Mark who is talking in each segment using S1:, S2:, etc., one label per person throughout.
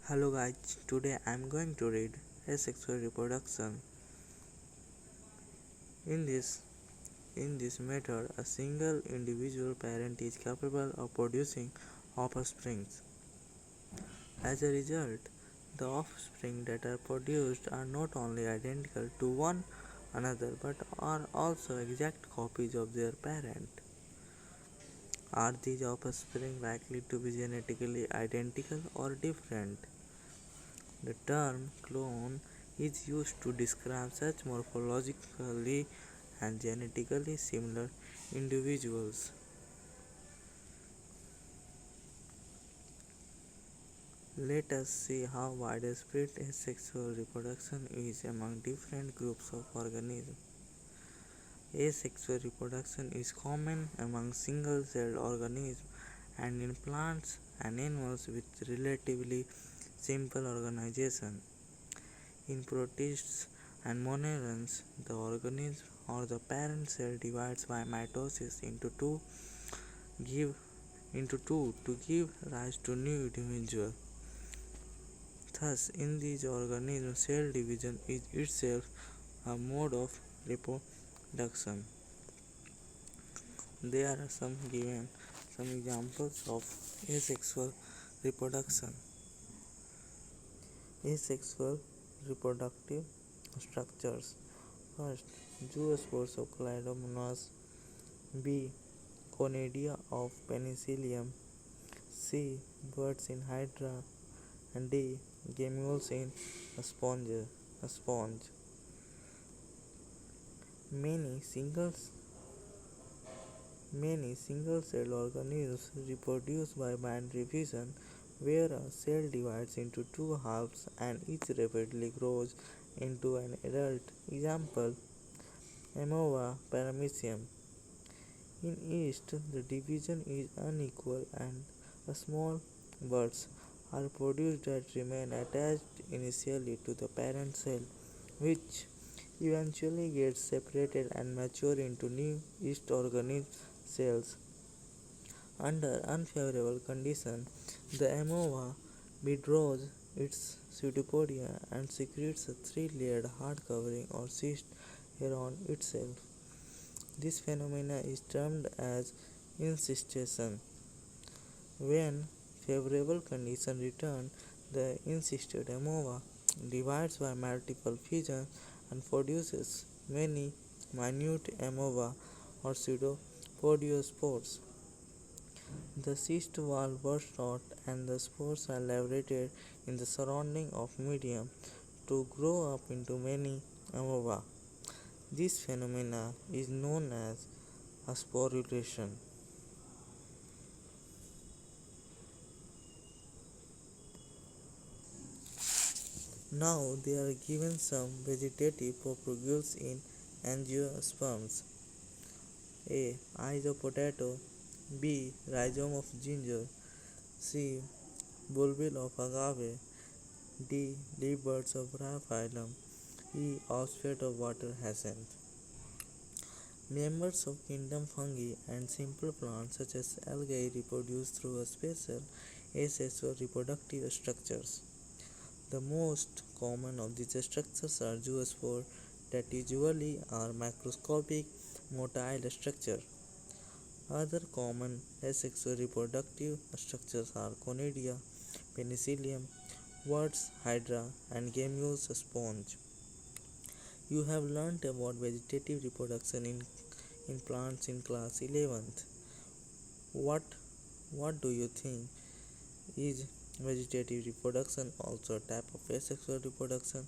S1: Hello guys, today I am going to read Asexual Reproduction. In this in this method, a single individual parent is capable of producing offspring. As a result, the offspring that are produced are not only identical to one another but are also exact copies of their parent. Are these offspring likely to be genetically identical or different? The term clone is used to describe such morphologically and genetically similar individuals. Let us see how widespread asexual reproduction is among different groups of organisms. Asexual reproduction is common among single-celled organisms and in plants and animals with relatively simple organization. In protists and monorans, the organism or the parent cell divides by mitosis into two to give rise to new individuals. Thus, in these organisms, cell division is itself a mode of reproduction. There are some examples of asexual reproduction. Asexual reproductive structures. First, zoospores of Chlamydomonas. B. Conidia of Penicillium. C. Birds in Hydra. And D. Gemmules in a sponge. Many single-celled organisms reproduce by binary fission, where a cell divides into two halves and each rapidly grows into an adult. Example: Amova paramecium. In yeast, the division is unequal and small buds are produced that remain attached initially to the parent cell, which eventually gets separated and mature into new yeast organism cells. Under unfavorable conditions, the amova withdraws its pseudopodia and secretes a three-layered hard covering or cyst around itself. This phenomenon is termed as incystation. When favorable conditions return, the incysted amova divides by multiple fissions and produces many minute amova or pseudopodiospores. The cyst wall bursts out and the spores are liberated in the surrounding of medium to grow up into many amova. This phenomenon is known as sporulation. Now they are given some vegetative propagules in angiosperms. A. Eyes of potato. B. Rhizome of ginger. C. Bulbil of agave. D. Leaf buds of rhaphyllum. E. Offsphere of water hyacinth. Members of kingdom fungi and simple plants such as algae reproduce through a special asexual reproductive structures. The most common of these structures are zoospores that usually are macroscopic motile structures. Other common asexual reproductive structures are conidia, penicillium, worts, hydra, and gemmules sponge. You have learnt about vegetative reproduction in plants in class 11th. What do you think? Is vegetative reproduction also a type of asexual reproduction?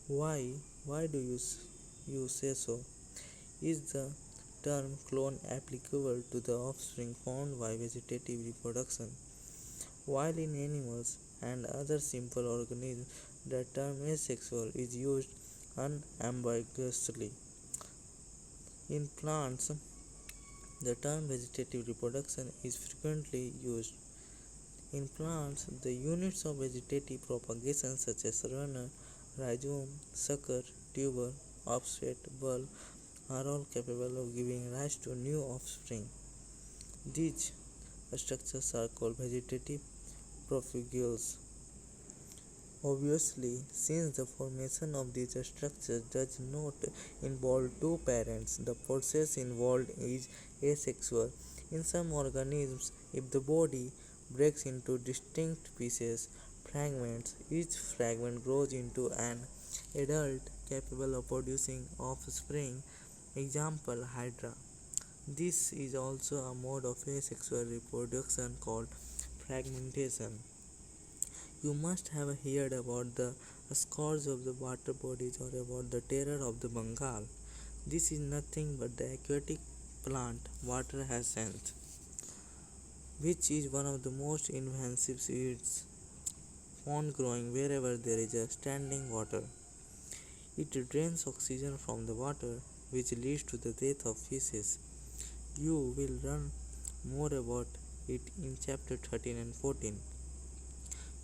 S1: Why? Why do you say so? Is the term clone applicable to the offspring formed by vegetative reproduction? While in animals and other simple organisms, the term asexual is used unambiguously. In plants, the term vegetative reproduction is frequently used. In plants, the units of vegetative propagation such as runner, rhizome, sucker, tuber, offset, bulb are all capable of giving rise to new offspring. These structures are called vegetative propagules. Obviously, since the formation of these structures does not involve two parents, the process involved is asexual. In some organisms, if the body breaks into distinct pieces, fragments, each fragment grows into an adult capable of producing offspring. Example Hydra. This is also a mode of asexual reproduction called fragmentation. You must have heard about the scourge of the water bodies or about the terror of the Bengal. This is nothing but the aquatic plant water hyacinth, which is one of the most invasive weeds found growing wherever there is a standing water. It drains oxygen from the water, which leads to the death of fishes. You will learn more about it in chapter 13 and 14.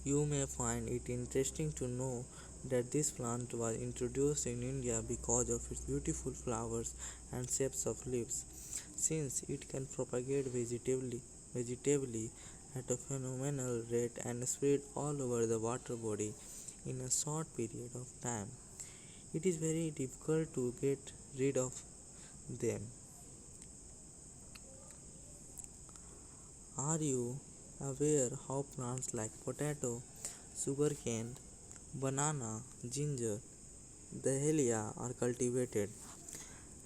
S1: You may find it interesting to know that this plant was introduced in India because of its beautiful flowers and shapes of leaves, since it can propagate vegetatively at a phenomenal rate and spread all over the water body in a short period of time. It is very difficult to get rid of them. Are you aware how plants like potato, sugarcane, banana, ginger, dahlia are cultivated?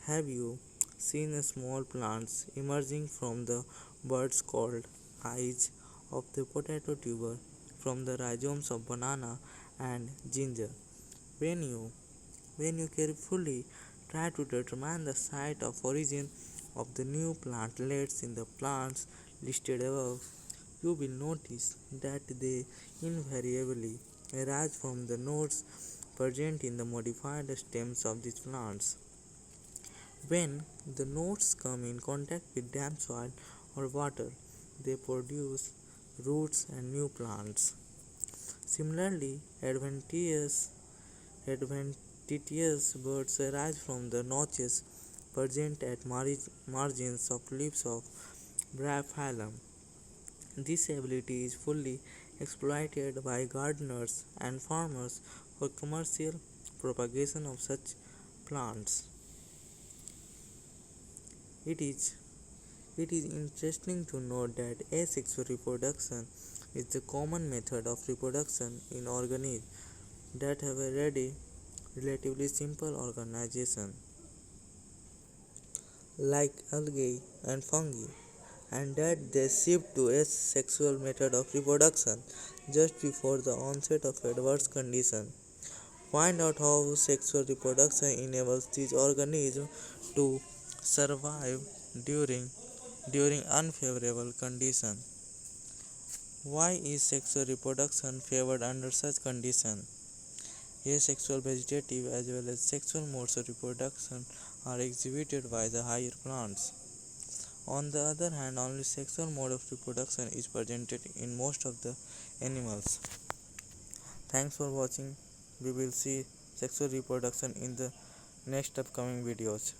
S1: Have you seen small plants emerging from the buds called eyes of the potato tuber from the rhizomes of banana and ginger? When you when you carefully try to determine the site of origin of the new plantlets in the plants listed above, you will notice that they invariably arise from the nodes present in the modified stems of these plants. When the nodes come in contact with damp soil or water, they produce roots and new plants. Similarly, adventitious buds arise from the notches present at margins of leaves of Bryophyllum. This ability is fully exploited by gardeners and farmers for commercial propagation of such plants. It is interesting to note that asexual reproduction is the common method of reproduction in organisms that have a relatively simple organization, like algae and fungi, and that they shift to asexual method of reproduction just before the onset of adverse conditions. Find out how sexual reproduction enables these organisms to survive during unfavorable conditions. Why is sexual reproduction favored under such conditions? Asexual, vegetative, as well as sexual modes of reproduction are exhibited by the higher plants. On the other hand, only sexual mode of reproduction is presented in most of the animals. Thanks for watching. We will see sexual reproduction in the next upcoming videos.